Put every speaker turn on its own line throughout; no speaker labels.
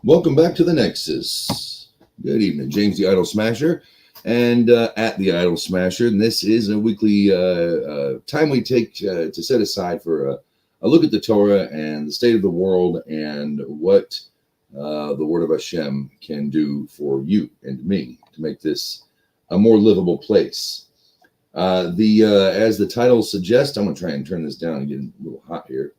Welcome back to the Nexus. Good evening, James the Idol Smasher, and at the Idol Smasher. And this is a weekly time we take to set aside for a look at the Torah and the state of the world and what the Word of Hashem can do for you and me to make this a more livable place. As the title suggests, I'm going to try and turn this down and get a little hot here.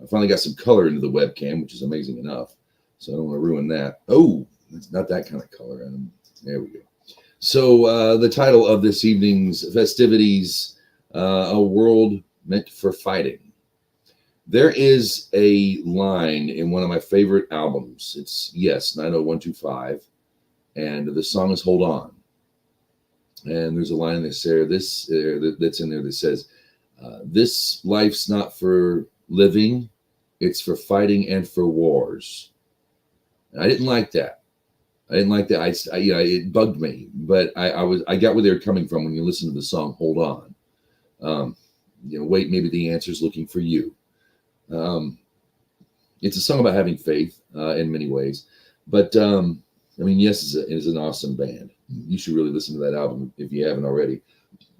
I finally got some color into the webcam, which is amazing enough. So I don't want to ruin that. Oh, it's not that kind of color. There we go. So the title of this evening's festivities, A World Meant for Fighting. There is a line in one of my favorite albums. It's, yes, 90125. And the song is Hold On. And there's a line that's in there that says, this life's not for living, it's for fighting and for wars. I didn't like that. It bugged me, but I got where they were coming from when you listen to the song "Hold On." Wait, maybe the answer's looking for you. It's a song about having faith in many ways, but Yes is an awesome band. You should really listen to that album if you haven't already.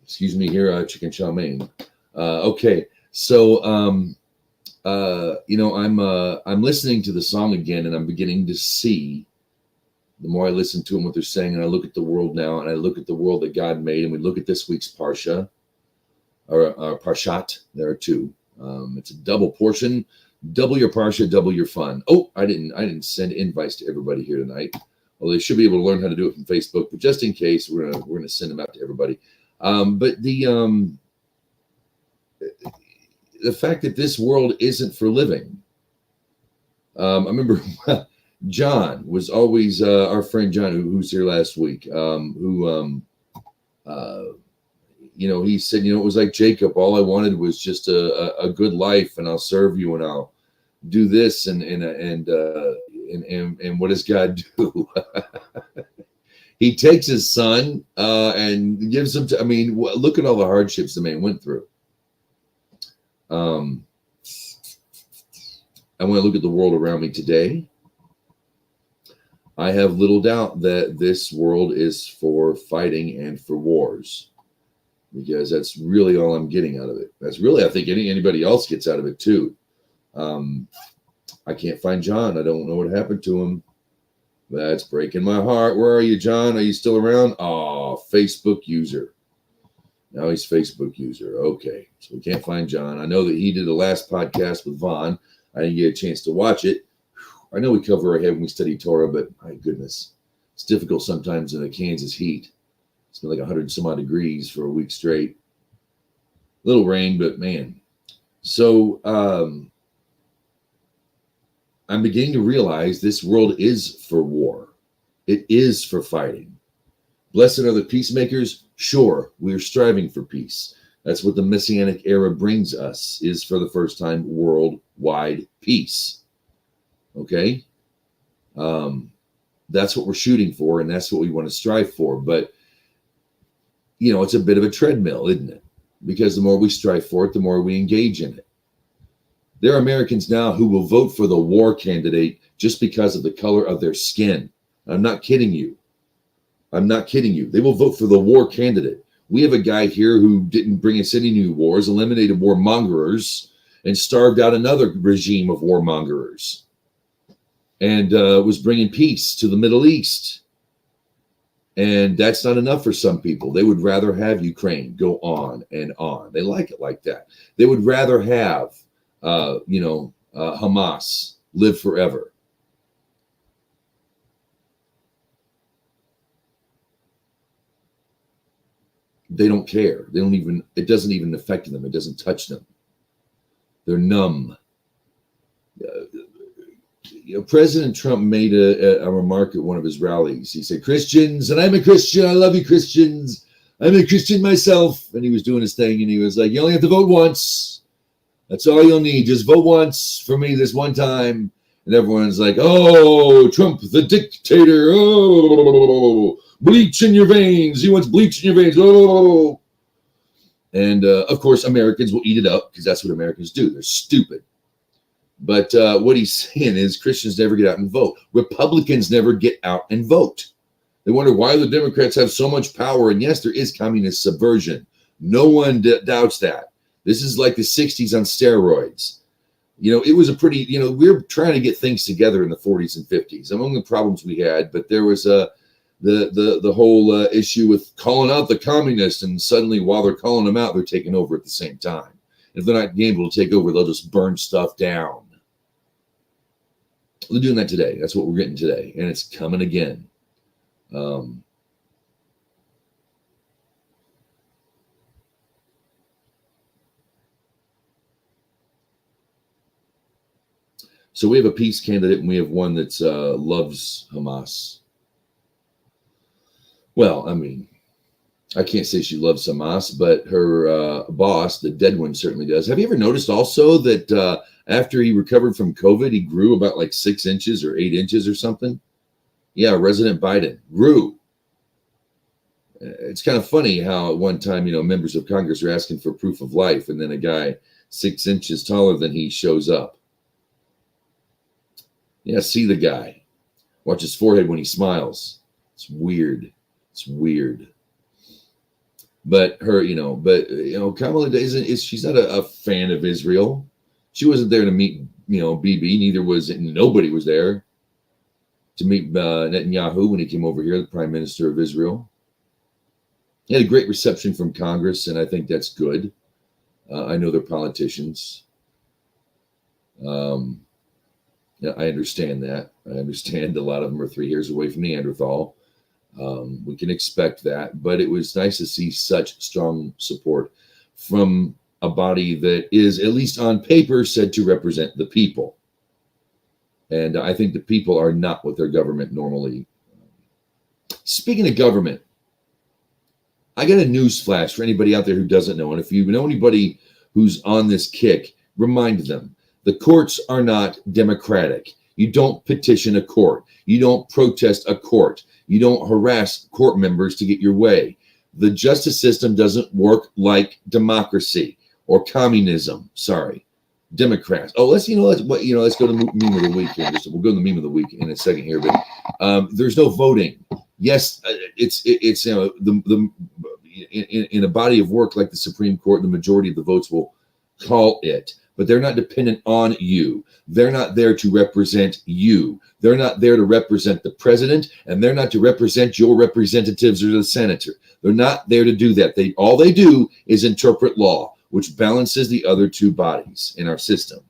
Excuse me, here, Chicken Chow Mein. Okay, so. I'm listening to the song again, and I'm beginning to see, the more I listen to them, what they're saying, and I look at the world now, and I look at the world that God made, and we look at this week's Parsha, or Parshat. There are two. It's a double portion. Double your Parsha, double your fun. Oh, I didn't send invites to everybody here tonight. Well, they should be able to learn how to do it from Facebook, but just in case, we're gonna send them out to everybody. But the fact that this world isn't for living. I remember John was always our friend John, who's here last week. He said, it was like Jacob. All I wanted was just a good life, and I'll serve you, and I'll do this, and what does God do? He takes his son and gives him to. Look at all the hardships the man went through. I want to look at the world around me today. I have little doubt that this world is for fighting and for wars, because that's really all I'm getting out of it. That's really, I think, anybody else gets out of it too. I can't find John. I don't know what happened to him. That's breaking my heart. Where are you, John? Are you still around? Oh, Facebook user. Now he's Facebook user. Okay, so we can't find John. I know that he did the last podcast with Vaughn. I didn't get a chance to watch it. I know we cover our head when we study Torah, but my goodness, it's difficult sometimes in the Kansas heat. It's been like 100 and some odd degrees for a week straight. Little rain, but man. So I'm beginning to realize this world is for war. It is for fighting. Blessed are the peacemakers. Sure, we are striving for peace. That's what the Messianic era brings us, is for the first time worldwide peace. Okay? That's what we're shooting for, and that's what we want to strive for. But, it's a bit of a treadmill, isn't it? Because the more we strive for it, the more we engage in it. There are Americans now who will vote for the war candidate just because of the color of their skin. I'm not kidding you. They will vote for the war candidate. We have a guy here who didn't bring us any new wars, eliminated warmongers, and starved out another regime of warmongers, and was bringing peace to the Middle East. And that's not enough for some people. They would rather have Ukraine go on and on. They like it like that. They would rather have, Hamas live forever. They don't care. It doesn't even affect them. It doesn't touch them. They're numb. President Trump made a remark at one of his rallies. He said, Christians, and I'm a Christian. I love you, Christians. I'm a Christian myself. And he was doing his thing, and he was like, you only have to vote once. That's all you'll need. Just vote once for me this one time. And everyone's like, oh, Trump, the dictator. Oh, bleach in your veins. He wants bleach in your veins. Oh. And, of course, Americans will eat it up because that's what Americans do. They're stupid. But what he's saying is Christians never get out and vote. Republicans never get out and vote. They wonder why the Democrats have so much power. And yes, there is communist subversion. No one doubts that. This is like the 60s on steroids. It was a pretty, we were trying to get things together in the 40s and 50s. Among the problems we had, but there was the whole issue with calling out the communists. And suddenly, while they're calling them out, they're taking over at the same time. If they're not able to take over, they'll just burn stuff down. They're doing that today. That's what we're getting today. And it's coming again. So we have a peace candidate and we have one that loves Hamas. Well, I mean, I can't say she loves Hamas, but her boss, the dead one, certainly does. Have you ever noticed also that after he recovered from COVID, he grew about like 6 inches or 8 inches or something? Yeah, President Biden grew. It's kind of funny how at one time, members of Congress are asking for proof of life, and then a guy 6 inches taller than he shows up. Yeah, see the guy. Watch his forehead when he smiles. It's weird. It's weird. But her, Kamala she's not a fan of Israel. She wasn't there to meet, Bibi. Nobody was there to meet Netanyahu when he came over here, the Prime Minister of Israel. He had a great reception from Congress, and I think that's good. I know they're politicians. Yeah, I understand that. I understand a lot of them are 3 years away from Neanderthal. We can expect that, but it was nice to see such strong support from a body that is, at least on paper, said to represent the people. And I think the people are not what their government normally. Speaking of government, I got a news flash for anybody out there who doesn't know. And if you know anybody who's on this kick, remind them. The courts are not democratic. You don't petition a court. You don't protest a court. You don't harass court members to get your way. The justice system doesn't work like democracy or communism. Sorry, Democrats. Oh, let's go to the meme of the week here. We'll go to the meme of the week in a second here. But there's no voting. Yes, it's in a body of work like the Supreme Court, the majority of the votes will call it. But they're not dependent on you. They're not there to represent you. They're not there to represent the president, and they're not to represent your representatives or the senator. They're not there to do that. All they do is interpret law, which balances the other two bodies in our system.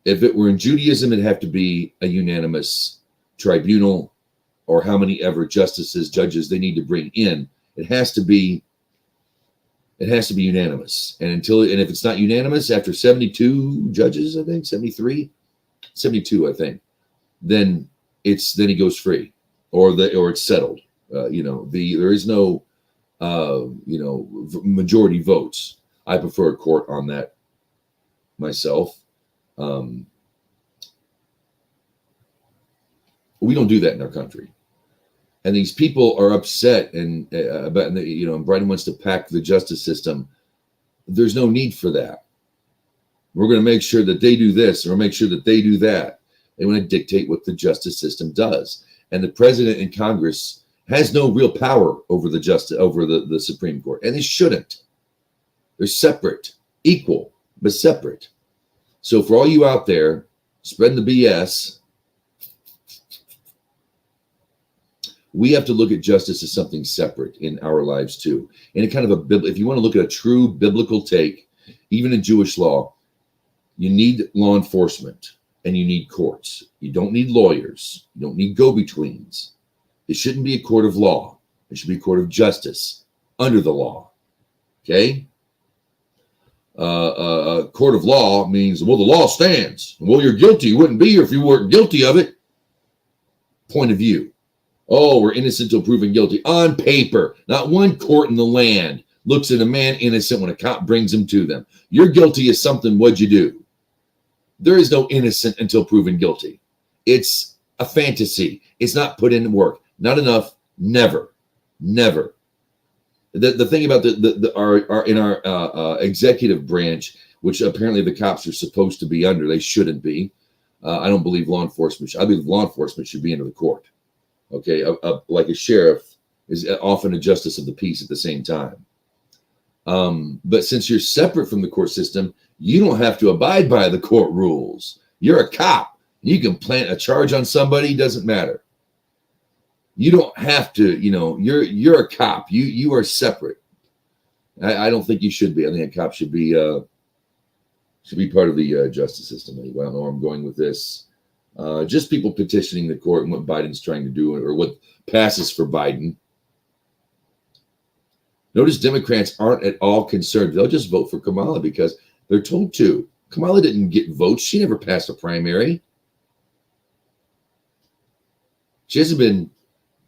If it were in Judaism, it'd have to be a unanimous tribunal, or how many ever justices, judges they need to bring in. It has to be unanimous. And if it's not unanimous after 72 judges, I think 72, I think, then he goes free, or it's settled. There is no majority votes. I prefer a court on that myself. We don't do that in our country. And these people are upset and Biden wants to pack the justice system. There's no need for that. We're going to make sure that they do this, or make sure that they do that. They want to dictate what the justice system does. And the president and Congress has no real power over the Supreme Court. And they shouldn't. They're separate, equal, but separate. So for all you out there spreading the BS, we have to look at justice as something separate in our lives too. And if you want to look at a true biblical take, even in Jewish law, you need law enforcement and you need courts. You don't need lawyers. You don't need go-betweens. It shouldn't be a court of law. It should be a court of justice under the law. Okay? A court of law means, well, the law stands. Well, you're guilty. You wouldn't be here if you weren't guilty of it. Point of view. Oh, we're innocent until proven guilty. On paper, not one court in the land looks at a man innocent when a cop brings him to them. You're guilty of something, what'd you do? There is no innocent until proven guilty. It's a fantasy. It's not put into work. Not enough. Never. The thing about our executive branch, which apparently the cops are supposed to be under. They shouldn't be. I don't believe law enforcement. I believe law enforcement should be under the court. Okay, like a sheriff is often a justice of the peace at the same time. But since you're separate from the court system, you don't have to abide by the court rules. You're a cop. You can plant a charge on somebody. Doesn't matter. You don't have to. You're a cop. You are separate. I don't think you should be. I think a cop should be part of the justice system. Anyway, I don't know where I'm going with this. Just people petitioning the court and what Biden's trying to do, or what passes for Biden. Notice Democrats aren't at all concerned. They'll just vote for Kamala because they're told to. Kamala didn't get votes. She never passed a primary. She hasn't been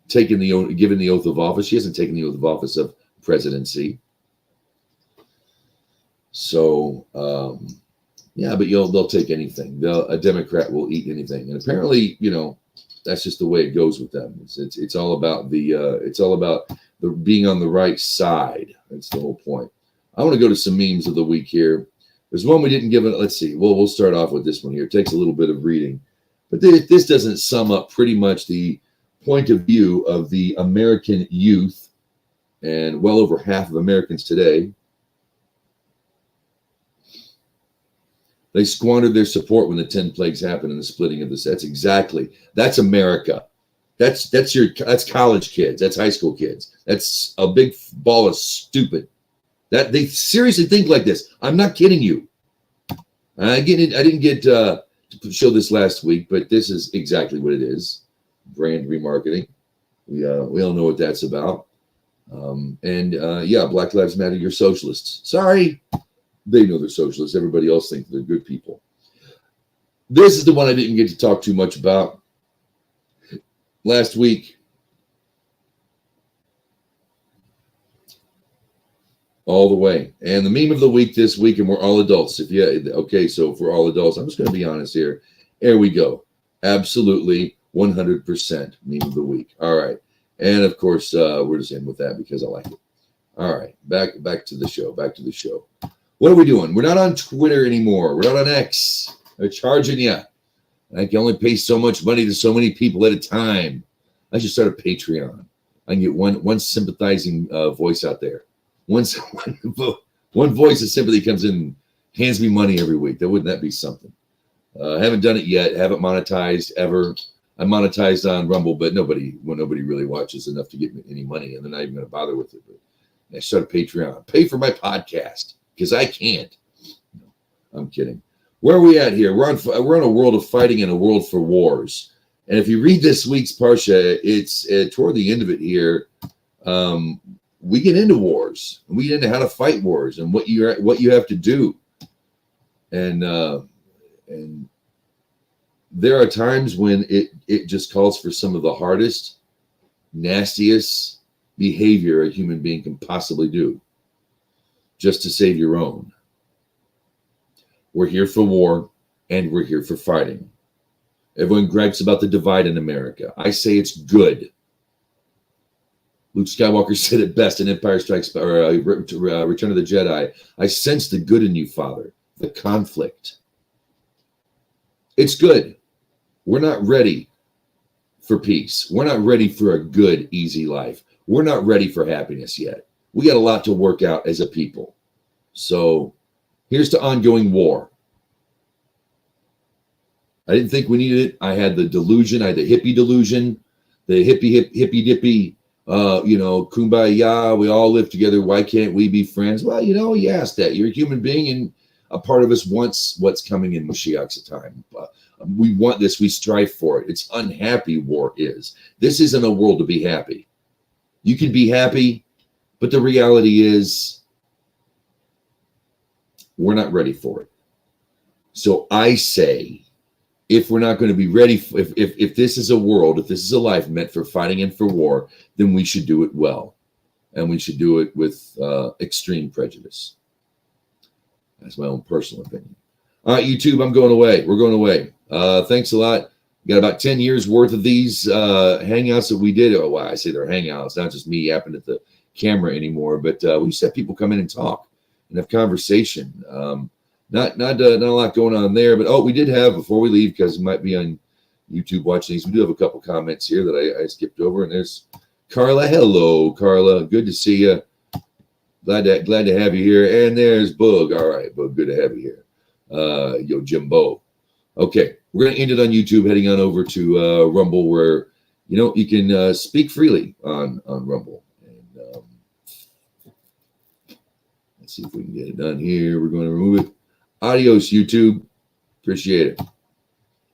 given the oath of office. She hasn't taken the oath of office of presidency. So, yeah, but they'll take anything. A Democrat will eat anything, and apparently, that's just the way it goes with them. It's all about the being on the right side. That's the whole point. I want to go to some memes of the week here. There's one we didn't give it. Let's see. Well, we'll start off with this one here. It takes a little bit of reading, but this doesn't sum up pretty much the point of view of the American youth, and well over half of Americans today. They squandered their support when the 10 plagues happened and the splitting of the. That's America. That's college kids. That's high school kids. That's a big ball of stupid. That they seriously think like this. I'm not kidding you. I didn't get to show this last week, but this is exactly what it is. Brand remarketing. We all know what that's about. Black Lives Matter. You're socialists. Sorry. They know they're socialists. Everybody else thinks they're good people. This is the one I didn't get to talk too much about last week. All the way. And the meme of the week this week, and we're all adults. So if we're all adults, I'm just going to be honest here. There we go. Absolutely 100% meme of the week. All right. And of course, we're just in with that because I like it. All right. Back to the show. What are we doing? We're not on Twitter anymore. We're not on X. They're charging you. I can only pay so much money to so many people at a time. I should start a Patreon. I can get one sympathizing voice out there. One voice of sympathy comes in and hands me money every week. Wouldn't that be something? I haven't done it yet. Haven't monetized ever. I monetized on Rumble, but nobody really watches enough to get me any money, and they're not even going to bother with it. But I started Patreon. Pay for my podcast. Because I can't. No, I'm kidding. Where are we at here? We're on a world of fighting and a world for wars. And if you read this week's Parshat, it's toward the end of it here. We get into wars. And we get into how to fight wars and what you have to do. And there are times when it just calls for some of the hardest, nastiest behavior a human being can possibly do, just to save your own. We're here for war, and we're here for fighting. Everyone gripes about the divide in America. I say it's good. Luke Skywalker said it best in Empire Strikes Back, or Return of the Jedi. I sense the good in you, Father. The conflict. It's good. We're not ready for peace. We're not ready for a good, easy life. We're not ready for happiness yet. We got a lot to work out as a people. So here's to ongoing war. I didn't think we needed it. I had the delusion. I had the hippie delusion, the hippie dippy, kumbaya. We all live together. Why can't we be friends? Well, you asked that. You're a human being, and a part of us wants what's coming in Mashiach's time. We want this. We strive for it. It's unhappy war is. This isn't a world to be happy. You can be happy, but the reality is we're not ready for it. So I say, if we're not going to be ready, if this is a world, if this is a life meant for fighting and for war, then we should do it well. And we should do it with extreme prejudice. That's my own personal opinion. All right, YouTube, I'm going away. We're going away. Thanks a lot. We got about 10 years worth of these hangouts that we did. Oh, wow, I say they're hangouts, not just me yapping at the camera anymore, but we used to have people come in and talk and have conversation. not a lot going on there. But we did have, before we leave, because it might be on YouTube watching these, we do have a couple comments here that I skipped over. And there's Carla. Hello, Carla. Good to see you. Glad to have you here. And there's Bug. All right, Bug. Good to have you here. Yo, Jimbo. Okay, we're going to end it on YouTube, heading on over to Rumble, where, you can speak freely on Rumble. And let's see if we can get it done here. We're going to remove it. Adios, YouTube. Appreciate it.